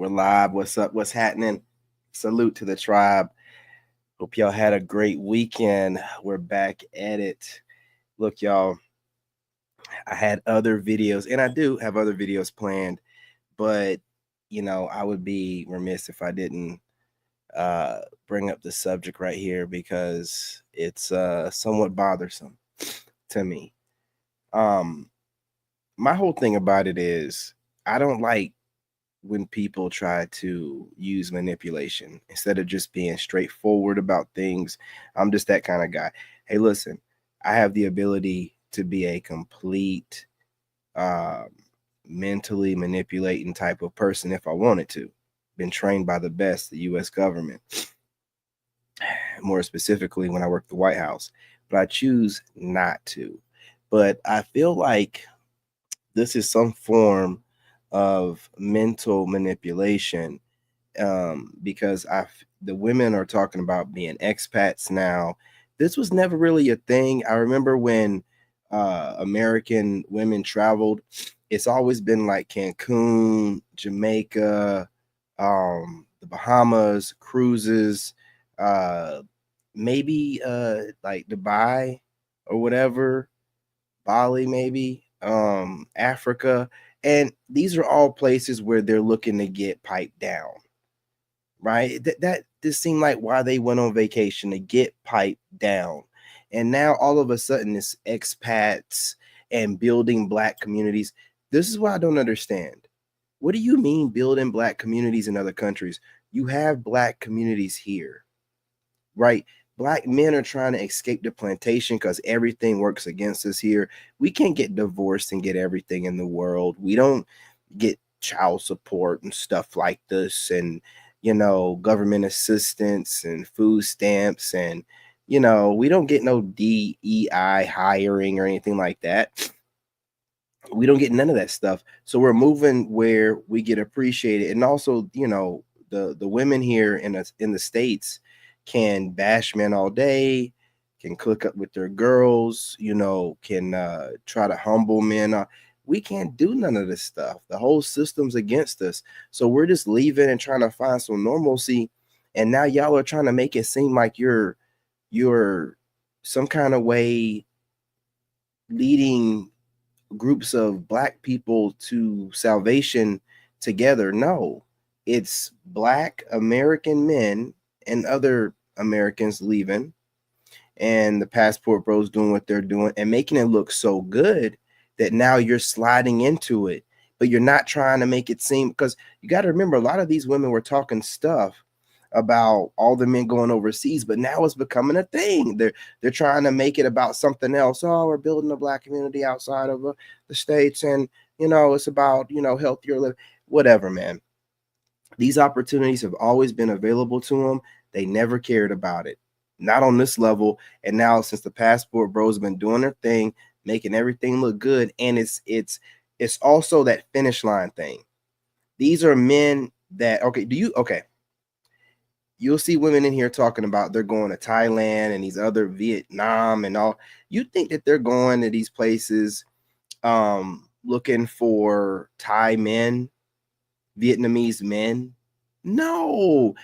We're live. What's up? What's happening? Salute to the tribe. Hope y'all had a great weekend. We're back at it. Look, y'all, I had other videos, and I do have other videos planned, but I would be remiss if I didn't bring up the subject right here because it's somewhat bothersome to me. My whole thing about it is I don't like when people try to use manipulation instead of just being straightforward about things. I'm just that kind of guy. Hey, listen, I have the ability to be a complete uh, mentally manipulating type of person if I wanted to. Been trained by the best, the U.S. government, more specifically when I work at the White House, but I choose not to. But I feel like this is some form of mental manipulation because the women are talking about being expats now. This was never really a thing. I remember when American women traveled, it's always been like Cancun, Jamaica, the Bahamas, cruises, maybe like Dubai or whatever, Bali maybe, Africa. And these are all places where they're looking to get piped down, right? That just seemed like why they went on vacation, to get piped down. And now all of a sudden it's expats and building Black communities. This is what I don't understand. What do you mean building Black communities in other countries? You have Black communities here, right? Black men are trying to escape the plantation because everything works against us here. We can't get divorced and get everything in the world. We don't get child support and stuff like this, and government assistance and food stamps, and we don't get no DEI hiring or anything like that. We don't get none of that stuff. So we're moving where we get appreciated. And also, the women here in the States can bash men all day, can click up with their girls, can try to humble men. We can't do none of this stuff. The whole system's against us. So we're just leaving and trying to find some normalcy. And now y'all are trying to make it seem like you're some kind of way leading groups of Black people to salvation together. No, it's Black American men and other Americans leaving, and the passport bros doing what they're doing and making it look so good that now you're sliding into it, but you're not trying to make it seem, because you got to remember, a lot of these women were talking stuff about all the men going overseas, but now it's becoming a thing. They're trying to make it about something else. Oh, we're building a Black community outside of the States, and it's about healthier living, whatever, man. These opportunities have always been available to them. They never cared about it, not on this level. And now, since the passport bros have been doing their thing, making everything look good, and it's also that finish line thing. These are men that you'll see women in here talking about they're going to Thailand and these other Vietnam and all. You think that they're going to these places looking for Thai men, Vietnamese men? No,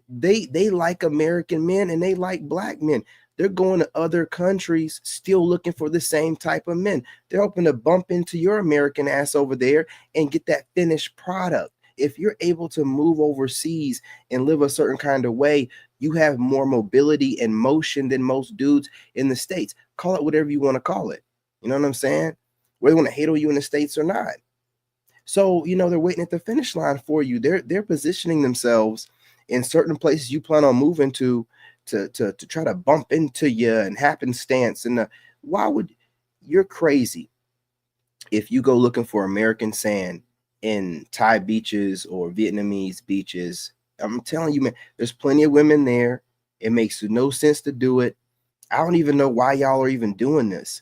they like American men and they like Black men. They're going to other countries still looking for the same type of men. They're hoping to bump into your American ass over there and get that finished product. If you're able to move overseas and live a certain kind of way, you have more mobility and motion than most dudes in the States. Call it whatever you want to call it. You know what I'm saying? Whether they want to hate on you in the States or not. So, they're waiting at the finish line for you. They're positioning themselves in certain places you plan on moving to try to bump into you and happenstance. And why would you're crazy if you go looking for American sand in Thai beaches or Vietnamese beaches? I'm telling you, man, there's plenty of women there. It makes no sense to do it. I don't even know why y'all are even doing this.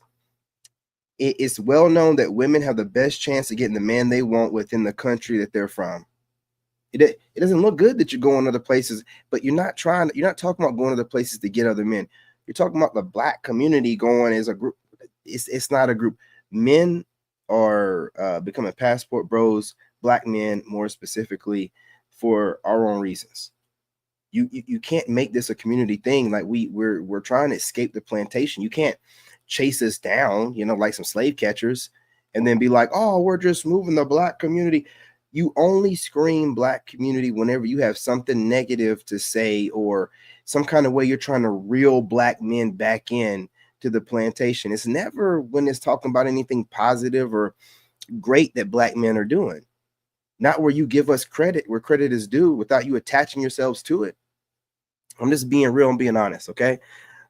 It's well known that women have the best chance of getting the man they want within the country that they're from. It doesn't look good that you're going other places, but you're not talking about going other places to get other men. You're talking about the Black community going as a group. It's not a group. Men are becoming passport bros, Black men more specifically, for our own reasons. You can't make this a community thing. Like we're trying to escape the plantation. You can't chase us down, like some slave catchers, and then be like, oh, we're just moving the Black community. You only scream Black community whenever you have something negative to say, or some kind of way you're trying to reel Black men back in to the plantation. It's never when it's talking about anything positive or great that Black men are doing. Not where you give us credit where credit is due without you attaching yourselves to it. I'm just being real and being honest, okay?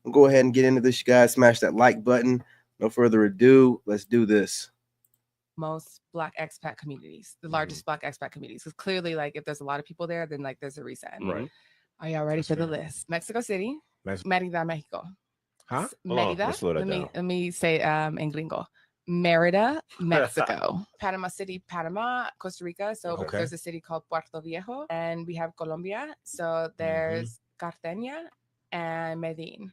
I'll go ahead and get into this, you guys. Smash that like button. No further ado, let's do this. Most Black expat communities, the largest Black expat communities, because clearly, like, if there's a lot of people there, then like there's a reason. Right. Are y'all ready for the list? Mexico City, Merida, Mexico. Huh? Merida. Let's slow that down. Let me say in gringo. Merida, Mexico. Panama City, Panama, Costa Rica. So there's a city called Puerto Viejo, and we have Colombia. So there's Cartagena and Medellin.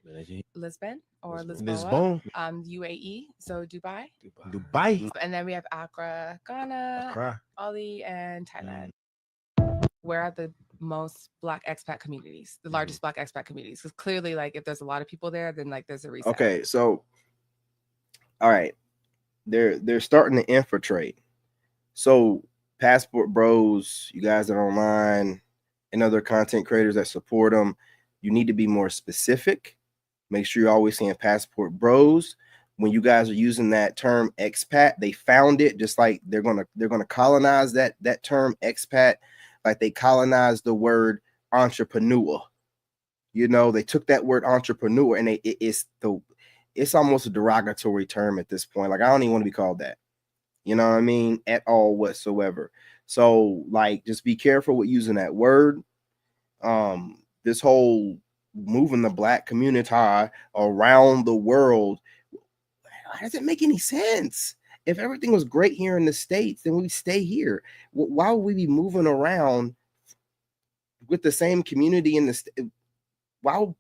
Lisbon or Lisboa. UAE, so Dubai. And then we have Accra, Ghana, Ali, and Thailand. Where are the most Black expat communities, the largest Black expat communities? Because clearly, like, if there's a lot of people there, then like there's a reason. Okay, so all right, they're starting to infiltrate. So Passport Bros, you guys that are online, and other content creators that support them, you need to be more specific. Make sure you're always saying Passport Bros. When you guys are using that term expat, they found it, just like they're gonna colonize that term expat, like they colonized the word entrepreneur. They took that word entrepreneur and it's almost a derogatory term at this point. Like, I don't even want to be called that. You know what I mean? At all whatsoever. So, like, just be careful with using that word. This whole moving the Black community around the world, why does it make any sense? If everything was great here in the States, then we'd stay here. Why would we be moving around with the same community in the state? Wow,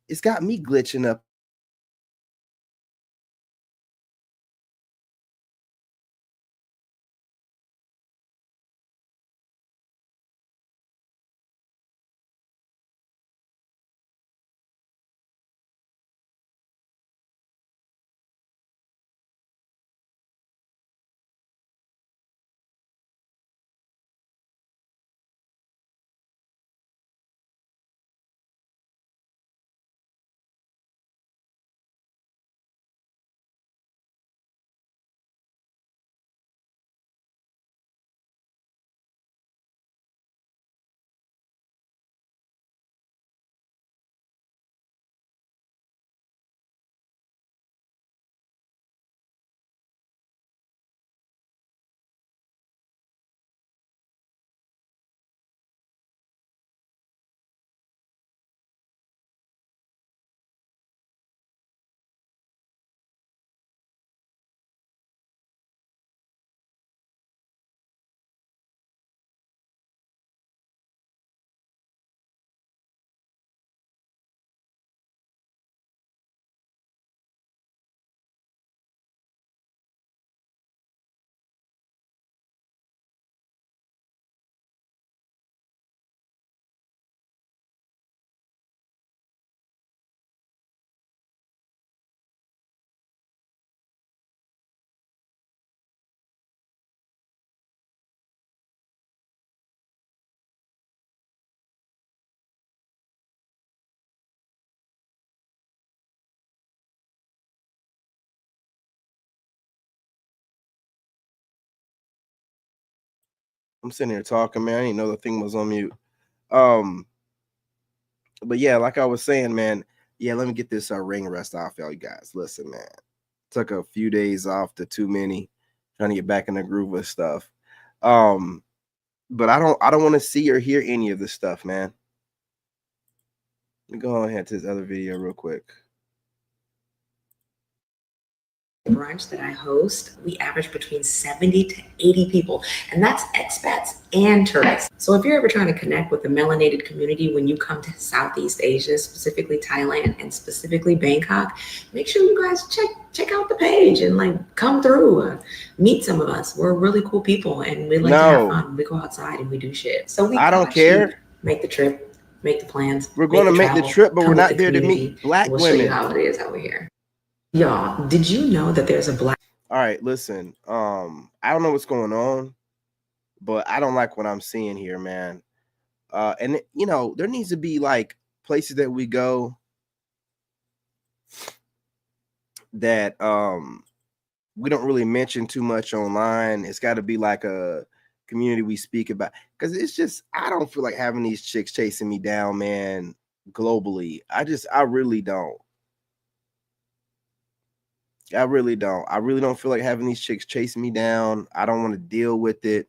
it's got me glitching up. I'm sitting here talking, man. I didn't know the thing was on mute. But yeah, like I was saying, man. Yeah, let me get this ring rust off, y'all. You guys, listen, man. Took a few days off to too many, trying to get back in the groove of stuff. But I don't want to see or hear any of this stuff, man. Let me go ahead to this other video real quick. brunch that I host, we average between 70 to 80 people, and that's expats and tourists. So if you're ever trying to connect with the melanated community when you come to Southeast Asia, specifically Thailand and specifically Bangkok, make sure you guys check out the page and like come through, meet some of us. We're really cool people and we like to have fun. We go outside and we do shit. So I don't care. Make the trip, make the plans. We're going to make the trip, but we're not there to meet black women. We'll show you how it is over here. Y'all, did you know that there's a black... All right, listen, I don't know what's going on, but I don't like what I'm seeing here, man. And you know, there needs to be like places that we go that we don't really mention too much online. It's got to be like a community we speak about, because it's just, I don't feel like having these chicks chasing me down, man, globally. I really don't. I really don't feel like having these chicks chasing me down. I don't want to deal with it.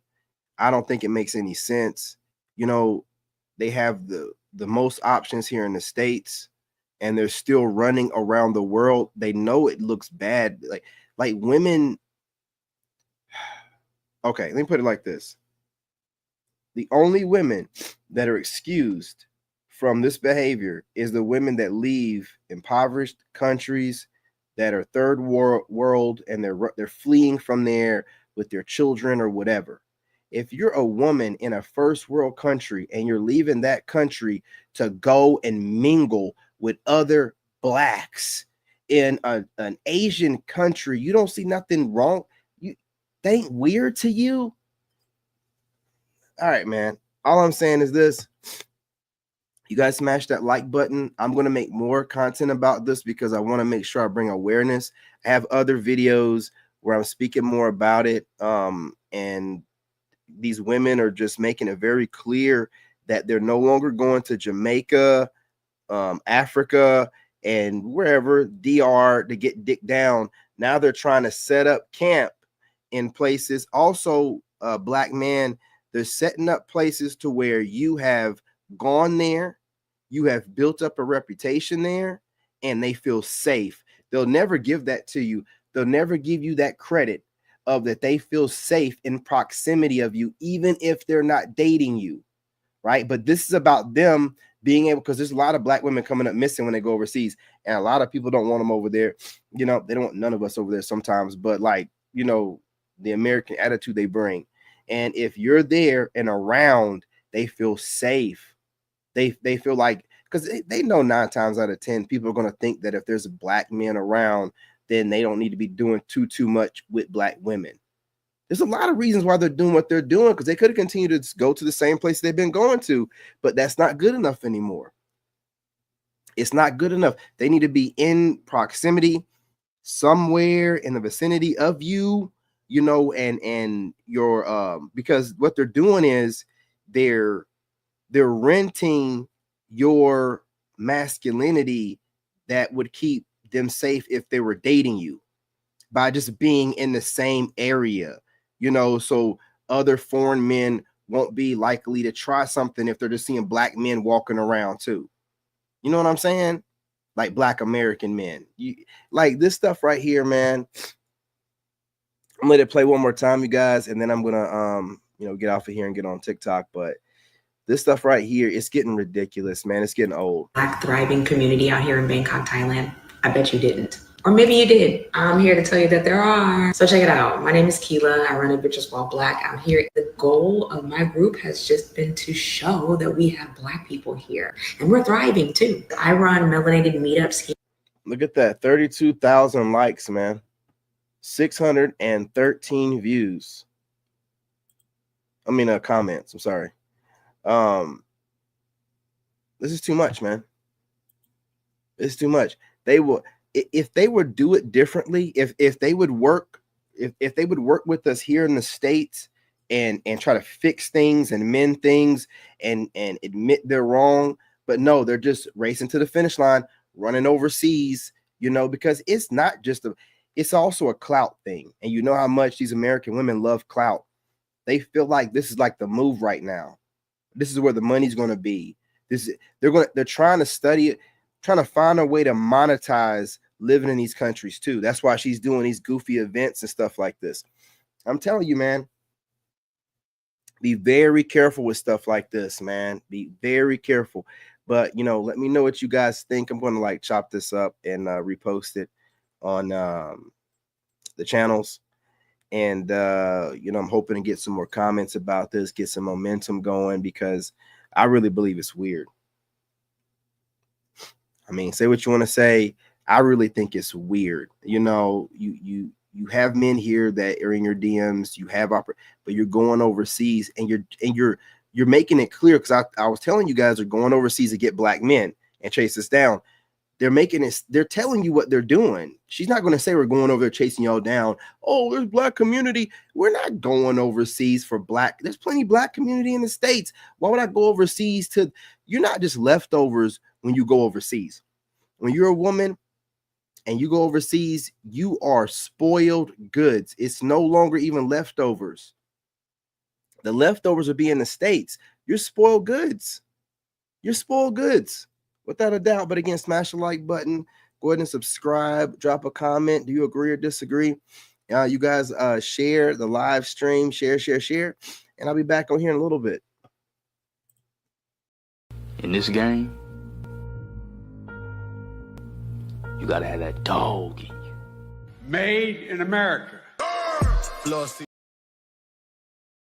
I don't think it makes any sense. You know, they have the most options here in the States, and they're still running around the world. They know it looks bad. Like women. Okay, let me put it like this. The only women that are excused from this behavior is the women that leave impoverished countries that are third world, and they're fleeing from there with their children or whatever. If you're a woman in a first world country and you're leaving that country to go and mingle with other blacks in an Asian country, you don't see nothing wrong. That ain't weird to you? All right, man. All I'm saying is this. You guys smash that like button. I'm going to make more content about this because I want to make sure I bring awareness. I have other videos where I'm speaking more about it. And these women are just making it very clear that they're no longer going to Jamaica, Africa, and wherever, DR, to get dick down. Now they're trying to set up camp in places. Also, black men, they're setting up places to where you have gone there, you have built up a reputation there, and they feel safe. They'll never give that to you. They'll never give you that credit of that they feel safe in proximity of you, even if they're not dating you, right? But this is about them being able, because there's a lot of black women coming up missing when they go overseas, and a lot of people don't want them over there. You know, they don't want none of us over there sometimes, but like, you know, the American attitude they bring. And if you're there and around, they feel safe. They feel like, because they know 9 times out of 10 people are going to think that if there's black men around, then they don't need to be doing too much with black women. There's a lot of reasons why they're doing what they're doing, because they could have continued to go to the same place they've been going to, but that's not good enough anymore. It's not good enough. They need to be in proximity, somewhere in the vicinity of you, you know, and your because what they're doing is they're renting your masculinity that would keep them safe if they were dating you, by just being in the same area, you know, so other foreign men won't be likely to try something if they're just seeing black men walking around too. You know what I'm saying? Like black American men. Like this stuff right here, man. I'm gonna let it play one more time, you guys, and then I'm gonna you know, get off of here and get on TikTok. But this stuff right here, it's getting ridiculous, man. It's getting old. Black thriving community out here in Bangkok, Thailand. I bet you didn't. Or maybe you did. I'm here to tell you that there are. So check it out. My name is Keela. I run Bitches While Black out here. The goal of my group has just been to show that we have black people here. And we're thriving too. I run melanated meetups here. Look at that. 32,000 likes, man. 613 views. I mean, comments. I'm sorry. This is too much, man. It's too much. They will, if they would do it differently, if they would work, if they would work with us here in the States and try to fix things and mend things and admit they're wrong, but no, they're just racing to the finish line, running overseas, you know, because it's not just it's also a clout thing. And you know how much these American women love clout. They feel like this is like the move right now. This is where the money's going to be. They're trying to study it, trying to find a way to monetize living in these countries too. That's why she's doing these goofy events and stuff like this. I'm telling you, man, be very careful with stuff like this, man. Be very careful. But, you know, let me know what you guys think. I'm going to like chop this up and repost it on the channels. And, you know, I'm hoping to get some more comments about this, get some momentum going, because I really believe it's weird. I mean, say what you want to say. I really think it's weird. You know, you have men here that are in your DMs. You have but you're going overseas, and you're making it clear, because I was telling you guys are going overseas to get black men and chase us down. They're making it. They're telling you what they're doing. She's not going to say we're going over there chasing y'all down. Oh, there's black community. We're not going overseas for black. There's plenty of black community in the States. Why would I go overseas to? You're not just leftovers when you go overseas. When you're a woman and you go overseas, you are spoiled goods. It's no longer even leftovers. The leftovers will be in the States. You're spoiled goods. You're spoiled goods, without a doubt. But again, smash the like button. Go ahead and subscribe. Drop a comment. Do you agree or disagree? You guys share the live stream. Share. And I'll be back on here in a little bit. In this game, you gotta have that dog in you. Made in America.